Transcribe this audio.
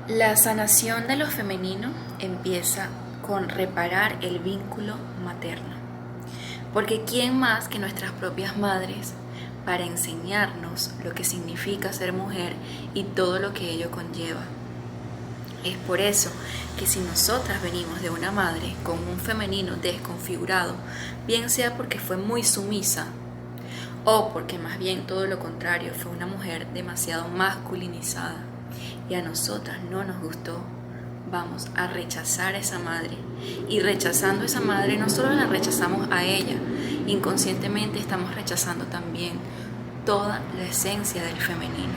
La sanación de lo femenino empieza con reparar el vínculo materno, porque ¿quién más que nuestras propias madres para enseñarnos lo que significa ser mujer y todo lo que ello conlleva? Es por eso que si nosotras venimos de una madre con un femenino desconfigurado, bien sea porque fue muy sumisa o porque más bien todo lo contrario, fue una mujer demasiado masculinizada y a nosotras no nos gustó, vamos a rechazar a esa madre. Y rechazando a esa madre no solo la rechazamos a ella, inconscientemente estamos rechazando también toda la esencia del femenino.